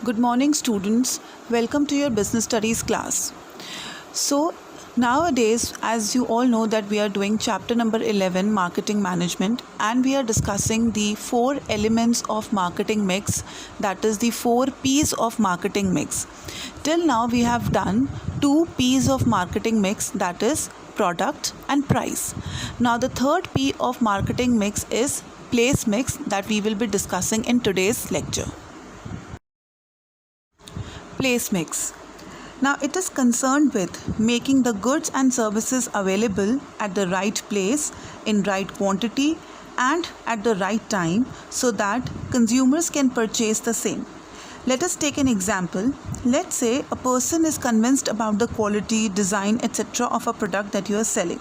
Good morning, students. Welcome to your business studies class. So, nowadays, as you all know, that we are doing chapter number 11, marketing management, and we are discussing the four elements of marketing mix, that is the 4 P's of marketing mix. Till now, we have done 2 P's of marketing mix, that is product and price. Now, the third P of marketing mix is place mix, that we will be discussing in today's lecture. Place mix. Now it is concerned with making the goods and services available at the right place, in right quantity and at the right time so that consumers can purchase the same. Let us take an example. Let's say a person is convinced about the quality, design, etc. of a product that you are selling.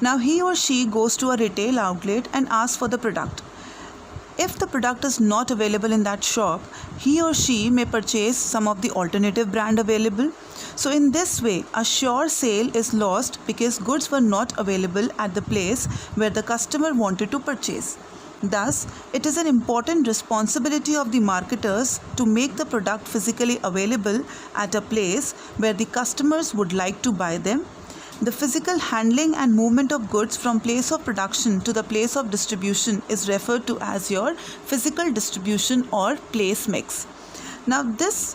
Now he or she goes to a retail outlet and asks for the product. If the product is not available in that shop, he or she may purchase some of the alternative brand available. So in this way, a sure sale is lost because goods were not available at the place where the customer wanted to purchase. Thus, it is an important responsibility of the marketers to make the product physically available at a place where the customers would like to buy them. The physical handling and movement of goods from place of production to the place of distribution is referred to as your physical distribution or place mix. Now this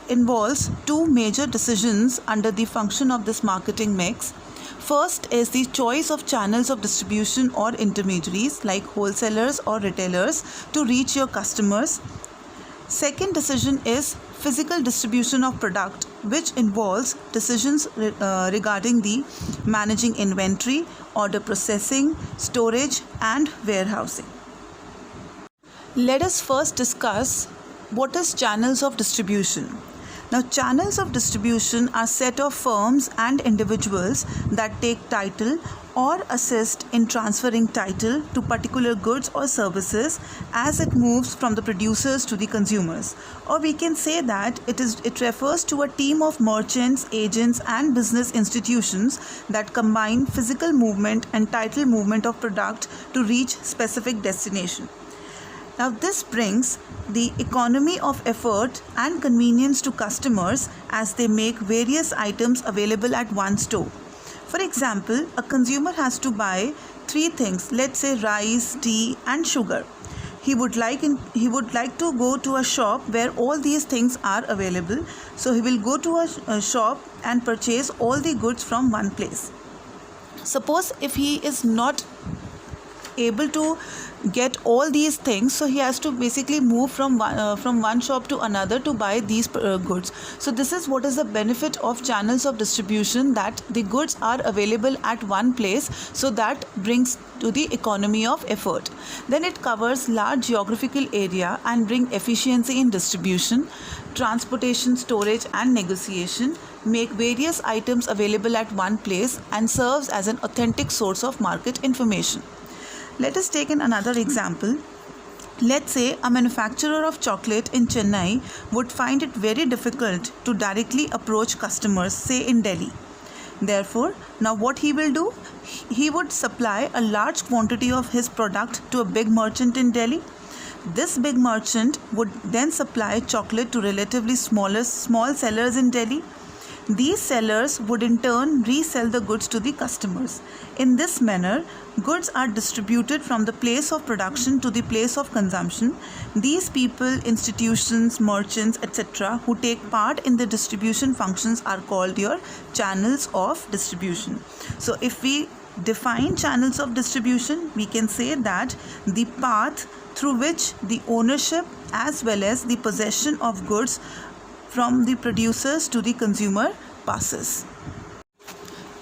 involves two major decisions under the function of this marketing mix. First is the choice of channels of distribution or intermediaries like wholesalers or retailers to reach your customers. Second decision is physical distribution of product, which involves decisions regarding the managing inventory, order processing, storage and warehousing. Let us first discuss what is channels of distribution. Now, channels of distribution are set of firms and individuals that take title or assist in transferring title to particular goods or services as it moves from the producers to the consumers. Or we can say that it refers to a team of merchants, agents and business institutions that combine physical movement and title movement of product to reach specific destination. Now this brings the economy of effort and convenience to customers as they make various items available at one store. For example, a consumer has to buy 3 things, let's say rice, tea and sugar. He would like to go to a shop where all these things are available. So he will go to a shop and purchase all the goods from one place. Suppose if he is not able to get all these things, so he has to basically move from one shop to another to buy these goods. So this is what is the benefit of channels of distribution, that the goods are available at one place, so that brings to the economy of effort. Then it covers large geographical area and bring efficiency in distribution, transportation, storage and negotiation, make various items available at one place and serves as an authentic source of market information. Let us take another example. Let's say a manufacturer of chocolate in Chennai would find it very difficult to directly approach customers, say in Delhi. Therefore, now what he will do? He would supply a large quantity of his product to a big merchant in Delhi. This big merchant would then supply chocolate to relatively small sellers in Delhi. These sellers would in turn resell the goods to the customers. In this manner, goods are distributed from the place of production to the place of consumption. These people, institutions, merchants, etc., who take part in the distribution functions are called your channels of distribution. So if we define channels of distribution, we can say that the path through which the ownership as well as the possession of goods from the producers to the consumer passes.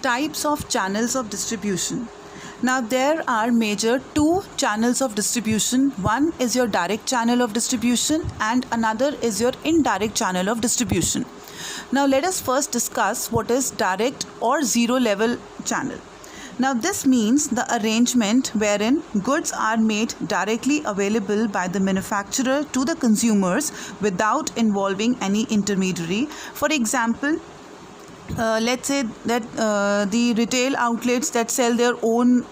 Types of channels of distribution. Now there are major 2 channels of distribution. One is your direct channel of distribution and another is your indirect channel of distribution. Now let us first discuss what is direct or zero level channel. Now this means the arrangement wherein goods are made directly available by the manufacturer to the consumers without involving any intermediary. For example, let's say that the retail outlets that sell their own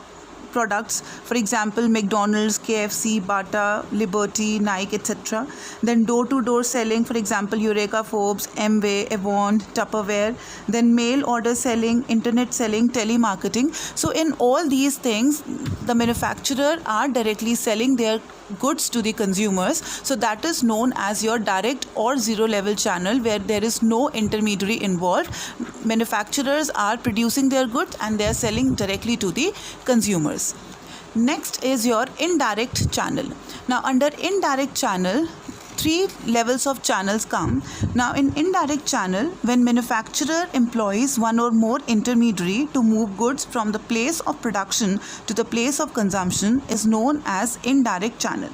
products, for example McDonald's, KFC, Bata, Liberty, Nike, etc. Then door-to-door selling, for example Eureka Forbes, Amway, Avon, Tupperware. Then mail order selling, internet selling, telemarketing. So in all these things, the manufacturer are directly selling their goods to the consumers. So that is known as your direct or zero level channel, where there is no intermediary involved. Manufacturers are producing their goods and they are selling directly to the consumers. Next is your indirect channel. Now under indirect channel, three levels of channels come. Now in indirect channel, when manufacturer employs one or more intermediary to move goods from the place of production to the place of consumption, is known as indirect channel.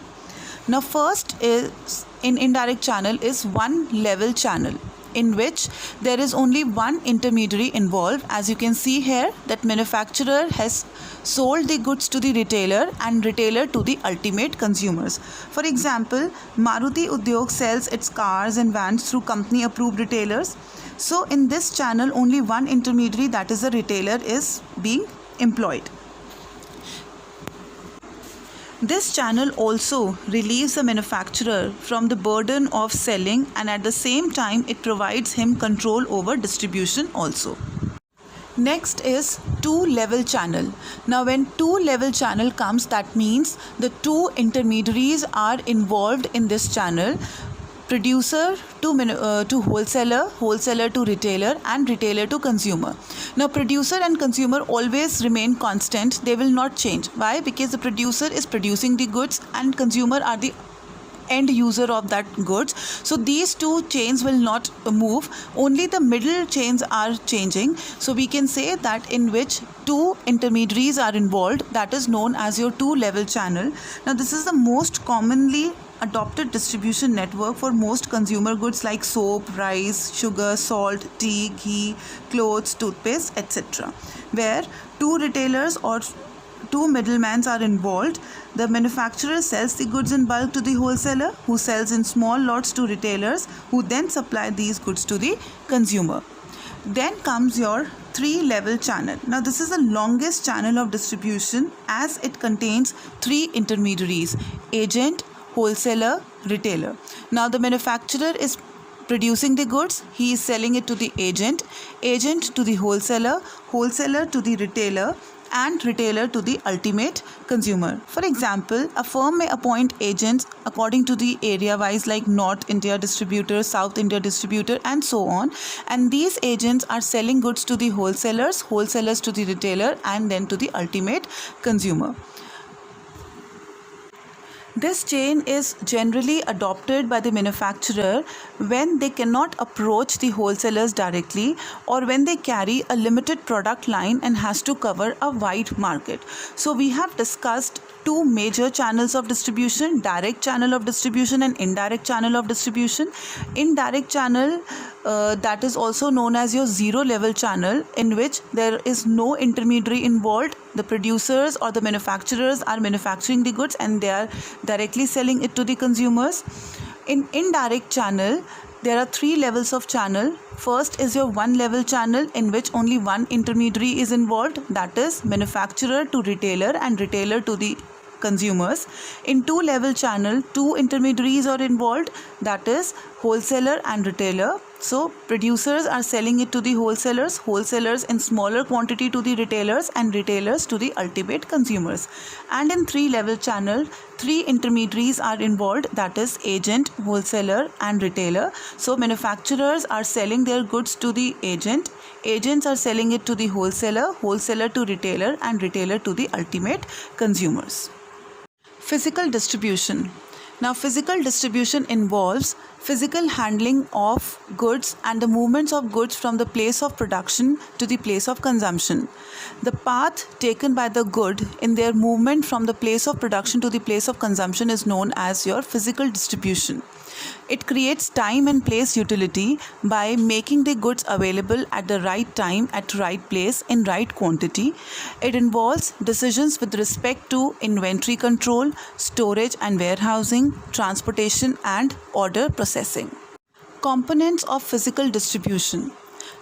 Now first is in indirect channel is one level channel, in which there is only one intermediary involved. As you can see here, that manufacturer has sold the goods to the retailer and retailer to the ultimate consumers. For example, Maruti Udyog sells its cars and vans through company approved retailers. So in this channel, only one intermediary, that is a retailer, is being employed. This channel also relieves the manufacturer from the burden of selling, and at the same time it provides him control over distribution also. Next is two-level channel. Now when two-level channel comes, that means the two intermediaries are involved in this channel. Producer to wholesaler, wholesaler to retailer, and retailer to consumer. Now producer and consumer always remain constant. They will not change. Why? Because the producer is producing the goods and consumer are the end user of that goods. So these two chains will not move. Only the middle chains are changing. So we can say that in which two intermediaries are involved, that is known as your two-level channel. Now this is the most commonly adopted distribution network for most consumer goods like soap, rice, sugar, salt, tea, ghee, clothes, toothpaste, etc., where two retailers or two middlemen are involved. The manufacturer sells the goods in bulk to the wholesaler, who sells in small lots to retailers, who then supply these goods to the consumer. Then comes your three-level channel. Now this is the longest channel of distribution, as it contains three intermediaries: agent, wholesaler, retailer. Now the manufacturer is producing the goods, he is selling it to the agent, agent to the wholesaler, wholesaler to the retailer, and retailer to the ultimate consumer. For example, a firm may appoint agents according to the area wise, like North India distributor, South India distributor, and so on. And these agents are selling goods to the wholesalers, wholesalers to the retailer, and then to the ultimate consumer. This chain is generally adopted by the manufacturer when they cannot approach the wholesalers directly, or when they carry a limited product line and has to cover a wide market. So we have discussed two major channels of distribution: direct channel of distribution and indirect channel of distribution. Indirect channel, that is also known as your zero level channel, in which there is no intermediary involved. The producers or the manufacturers are manufacturing the goods and they are directly selling it to the consumers. In indirect channel, there are three levels of channel. First is your one level channel, in which only one intermediary is involved, that is manufacturer to retailer and retailer to the consumers. In two level channel, two intermediaries are involved, that is wholesaler and retailer. So producers are selling it to the wholesalers, wholesalers in smaller quantity to the retailers, and retailers to the ultimate consumers. And in three level channel, three intermediaries are involved, that is agent, wholesaler, and retailer. So manufacturers are selling their goods to the agent, agents are selling it to the wholesaler, wholesaler to retailer, and retailer to the ultimate consumers. Physical distribution. Now physical distribution involves physical handling of goods and the movements of goods from the place of production to the place of consumption. The path taken by the good in their movement from the place of production to the place of consumption is known as your physical distribution. It creates time and place utility by making the goods available at the right time, at right place, in right quantity. It involves decisions with respect to inventory control, storage and warehousing, transportation, and order processing. Components of physical distribution.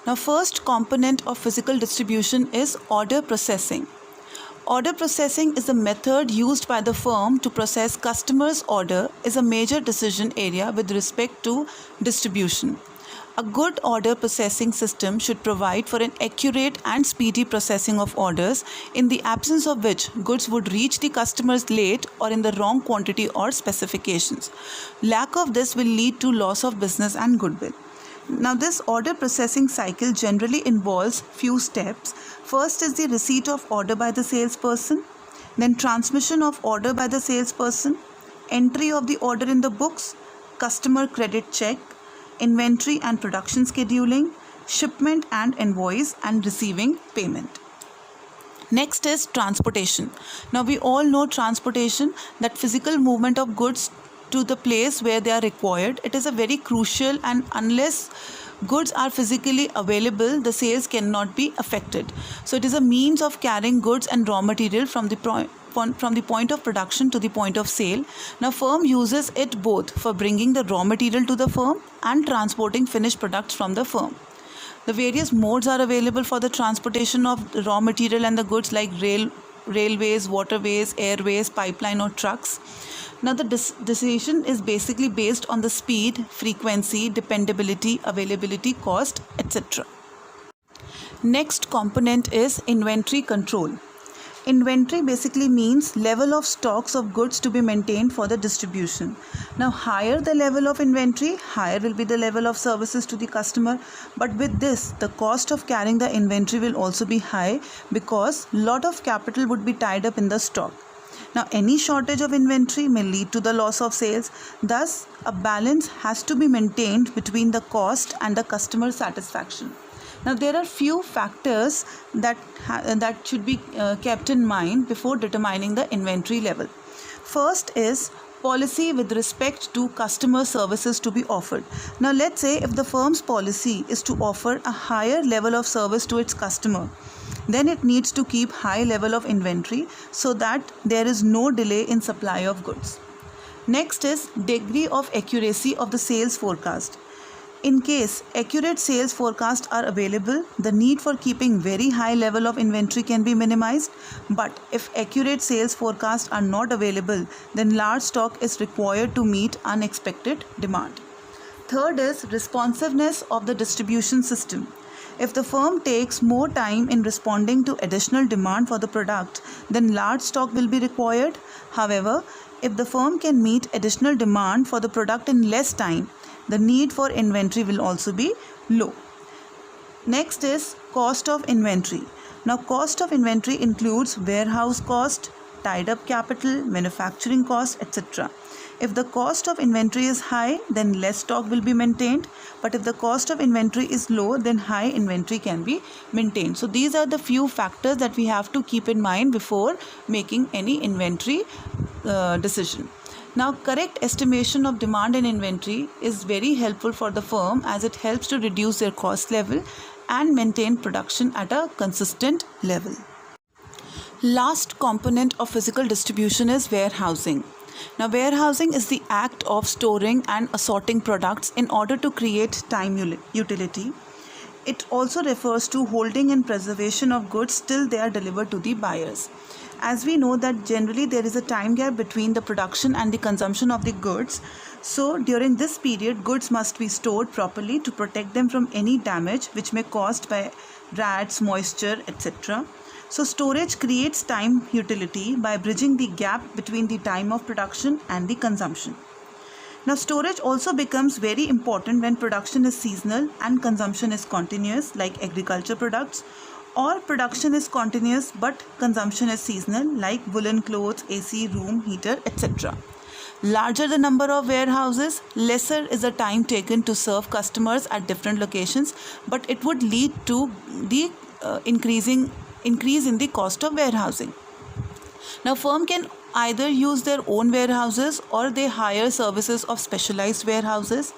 Now, first component of physical distribution is order processing. Order processing is the method used by the firm to process customers' order is a major decision area with respect to distribution. A good order processing system should provide for an accurate and speedy processing of orders, in the absence of which goods would reach the customers late or in the wrong quantity or specifications. Lack of this will lead to loss of business and goodwill. Now, this order processing cycle generally involves few steps. First is the receipt of order by the salesperson, then transmission of order by the salesperson, entry of the order in the books, customer credit check, inventory and production scheduling, shipment and invoice, and receiving payment. Next is transportation. Now, we all know transportation, that physical movement of goods to the place where they are required. It is a very crucial, and unless goods are physically available, the sales cannot be affected. So it is a means of carrying goods and raw material from the point of production to the point of sale. Now, firm uses it both for bringing the raw material to the firm and transporting finished products from the firm. The various modes are available for the transportation of the raw material and the goods, like railways, waterways, airways, pipeline or trucks. Now, the decision is basically based on the speed, frequency, dependability, availability, cost, etc. Next component is inventory control. Inventory basically means level of stocks of goods to be maintained for the distribution. Now, higher the level of inventory, higher will be the level of services to the customer. But with this, the cost of carrying the inventory will also be high, because lot of capital would be tied up in the stock. Now, any shortage of inventory may lead to the loss of sales. Thus, a balance has to be maintained between the cost and the customer satisfaction. Now, there are few factors that should be kept in mind before determining the inventory level. First is policy with respect to customer services to be offered. Now, let's say if the firm's policy is to offer a higher level of service to its customer, then it needs to keep high level of inventory so that there is no delay in supply of goods. Next is degree of accuracy of the sales forecast. In case accurate sales forecasts are available, the need for keeping very high level of inventory can be minimized. But if accurate sales forecasts are not available, then large stock is required to meet unexpected demand. Third is responsiveness of the distribution system. If the firm takes more time in responding to additional demand for the product, then large stock will be required. However, if the firm can meet additional demand for the product in less time, the need for inventory will also be low. Next is cost of inventory. Now, cost of inventory includes warehouse cost, tied up capital, manufacturing cost, etc. If the cost of inventory is high, then less stock will be maintained. But if the cost of inventory is low, then high inventory can be maintained. So these are the few factors that we have to keep in mind before making any inventory decision. Now, correct estimation of demand and inventory is very helpful for the firm, as it helps to reduce their cost level and maintain production at a consistent level. Last component of physical distribution is warehousing. Now, warehousing is the act of storing and assorting products in order to create time utility. It also refers to holding and preservation of goods till they are delivered to the buyers. As we know that generally there is a time gap between the production and the consumption of the goods. So during this period, goods must be stored properly to protect them from any damage which may be caused by rats, moisture, etc. So storage creates time utility by bridging the gap between the time of production and the consumption. Now, storage also becomes very important when production is seasonal and consumption is continuous, like agriculture products, or production is continuous but consumption is seasonal, like woolen clothes, AC, room heater, etc. Larger the number of warehouses, lesser is the time taken to serve customers at different locations, but it would lead to the increase in the cost of warehousing. Now, firm can either use their own warehouses or they hire services of specialized warehouses.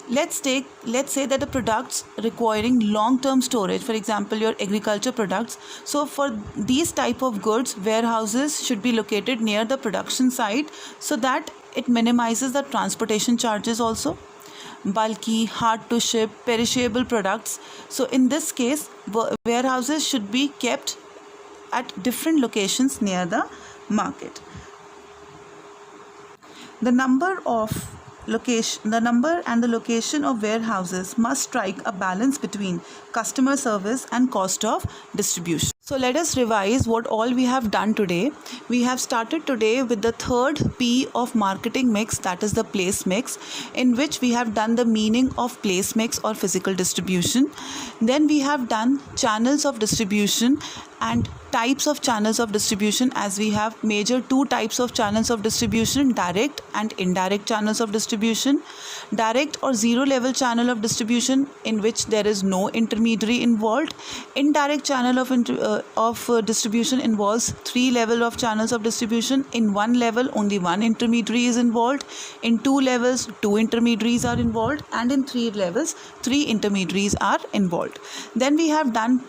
Let's say that the products requiring long-term storage, for example your agriculture products, so for these type of goods, warehouses should be located near the production site so that it minimizes the transportation charges also. Bulky, hard to ship, perishable products, so in this case warehouses should be kept at different locations near the market. The number and the location of warehouses must strike a balance between customer service and cost of distribution. So let us revise what all we have done today. We have started today with the third P of marketing mix, that is the place mix, in which we have done the meaning of place mix or physical distribution. Then we have done channels of distribution and types of channels of distribution, as we have major two types of channels of distribution: direct and indirect channels of distribution. Direct or zero level channel of distribution, in which there is no intermediary involved. Indirect channel of distribution involves three level of channels of distribution. In one level only one intermediary is involved, in two levels two intermediaries are involved, and in three levels three intermediaries are involved. Then we have done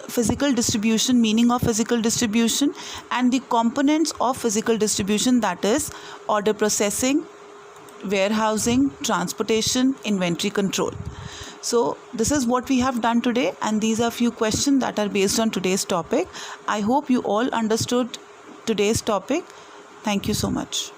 physical distribution, meaning of physical distribution, and the components of physical distribution, that is order processing, warehousing, transportation, inventory control. So this is what we have done today, and these are few questions that are based on today's topic. I hope you all understood today's topic. Thank you so much.